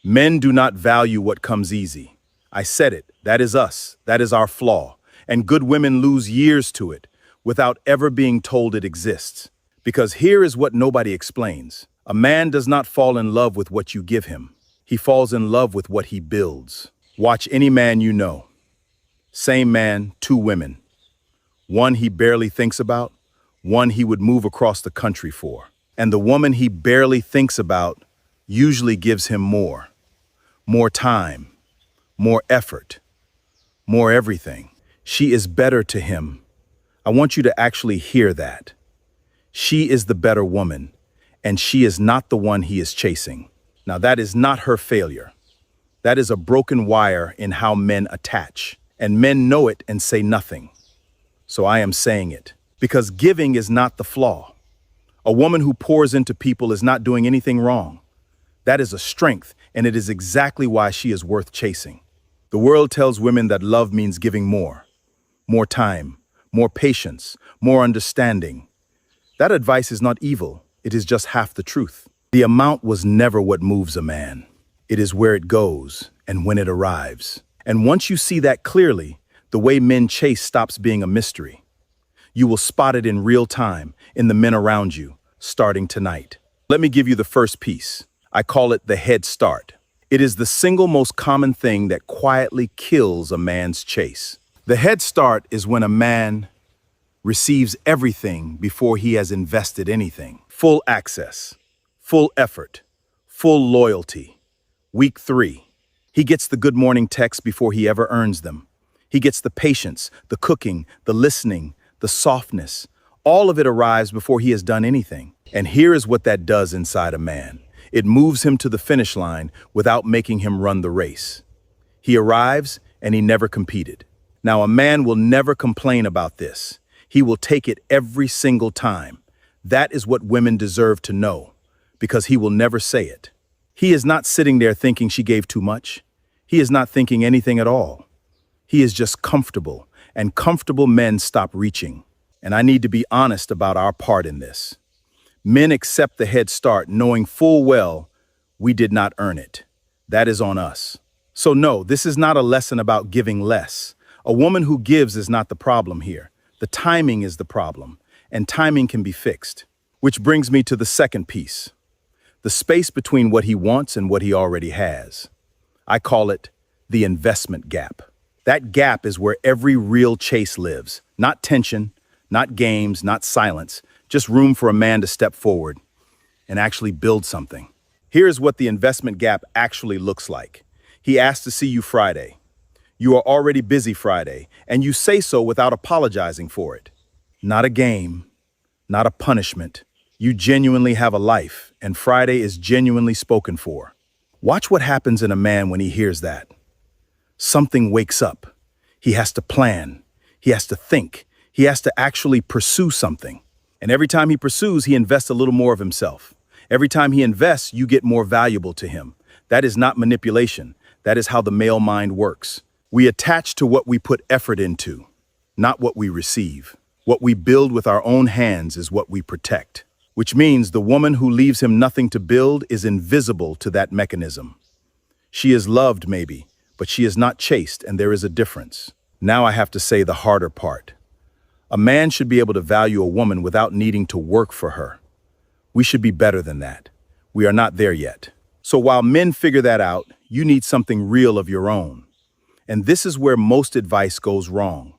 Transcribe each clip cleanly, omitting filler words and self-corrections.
Men do not value what comes easy. I said it. That is us. That is our flaw. And good women lose years to it without ever being told it exists. Because here is what nobody explains. A man does not fall in love with what you give him. He falls in love with what he builds. Watch any man you know. Same man, two women. One he barely thinks about, one he would move across the country for. And the woman he barely thinks about usually gives him more. More time, more effort, more everything. She is better to him. I want you to actually hear that. She is the better woman, and she is not the one he is chasing. Now, that is not her failure. That is a broken wire in how men attach, and men know it and say nothing. So I am saying it, because giving is not the flaw. A woman who pours into people is not doing anything wrong. That is a strength, and it is exactly why she is worth chasing. The world tells women that love means giving more time, more patience, more understanding. That advice is not evil, it is just half the truth. The amount was never what moves a man. It is where it goes and when it arrives. And once you see that clearly, the way men chase stops being a mystery. You will spot it in real time in the men around you, starting tonight. Let me give you the first piece. I call it the head start. It is the single most common thing that quietly kills a man's chase. The head start is when a man receives everything before he has invested anything. Full access, full effort, full loyalty. Week 3, he gets the good morning text before he ever earns them. He gets the patience, the cooking, the listening, the softness. All of it arrives before he has done anything. And here is what that does inside a man. It moves him to the finish line without making him run the race. He arrives and he never competed. Now, a man will never complain about this. He will take it every single time. That is what women deserve to know, because he will never say it. He is not sitting there thinking she gave too much. He is not thinking anything at all. He is just comfortable, and comfortable men stop reaching. And I need to be honest about our part in this. Men accept the head start knowing full well we did not earn it. That is on us. So no, this is not a lesson about giving less. A woman who gives is not the problem here. The timing is the problem, and timing can be fixed. Which brings me to the second piece. The space between what he wants and what he already has. I call it the investment gap. That gap is where every real chase lives. Not tension, not games, not silence. Just room for a man to step forward and actually build something. Here's what the investment gap actually looks like. He asks to see you Friday. You are already busy Friday, and you say so without apologizing for it. Not a game, not a punishment. You genuinely have a life, and Friday is genuinely spoken for. Watch what happens in a man when he hears that. Something wakes up. He has to plan. He has to think. He has to actually pursue something. And every time he pursues, he invests a little more of himself. Every time he invests, you get more valuable to him. That is not manipulation. That is how the male mind works. We attach to what we put effort into, not what we receive. What we build with our own hands is what we protect, which means the woman who leaves him nothing to build is invisible to that mechanism. She is loved, maybe, but she is not chased, and there is a difference. Now I have to say the harder part. A man should be able to value a woman without needing to work for her. We should be better than that. We are not there yet. So while men figure that out, you need something real of your own. And this is where most advice goes wrong.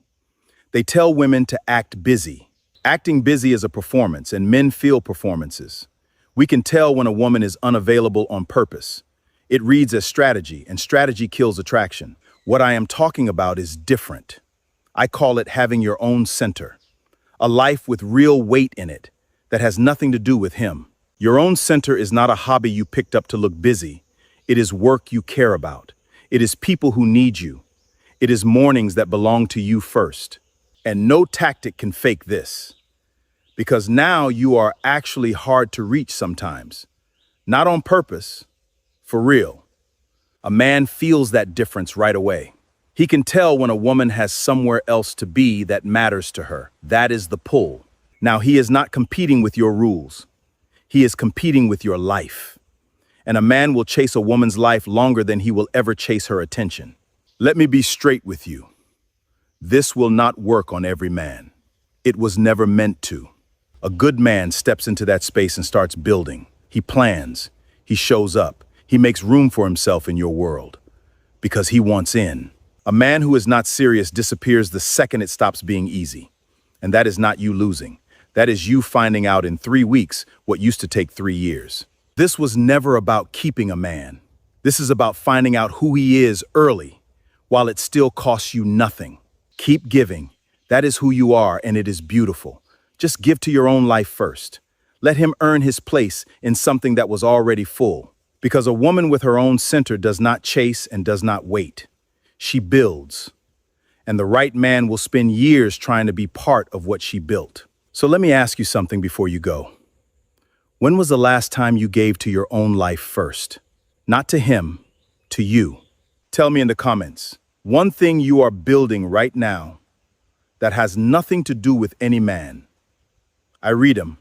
They tell women to act busy. Acting busy is a performance, and men feel performances. We can tell when a woman is unavailable on purpose. It reads as strategy, and strategy kills attraction. What I am talking about is different. I call it having your own center, a life with real weight in it that has nothing to do with him. Your own center is not a hobby you picked up to look busy. It is work you care about. It is people who need you. It is mornings that belong to you first. And no tactic can fake this. Because now you are actually hard to reach sometimes. Not on purpose, for real. A man feels that difference right away. He can tell when a woman has somewhere else to be that matters to her. That is the pull. Now, he is not competing with your rules. He is competing with your life. and a man will chase a woman's life longer than he will ever chase her attention. Let me be straight with you. This will not work on every man. It was never meant to. A good man steps into that space and starts building. He plans. He shows up. He makes room for himself in your world. Because he wants in. A man who is not serious disappears the second it stops being easy. And that is not you losing. That is you finding out in 3 weeks what used to take 3 years. This was never about keeping a man. This is about finding out who he is early, while it still costs you nothing. Keep giving. That is who you are, and it is beautiful. Just give to your own life first. Let him earn his place in something that was already full. Because a woman with her own center does not chase and does not wait. She builds. And the right man will spend years trying to be part of what she built. So let me ask you something before you go. When was the last time you gave to your own life first? Not to him, to you. Tell me in the comments, one thing you are building right now that has nothing to do with any man. I read them.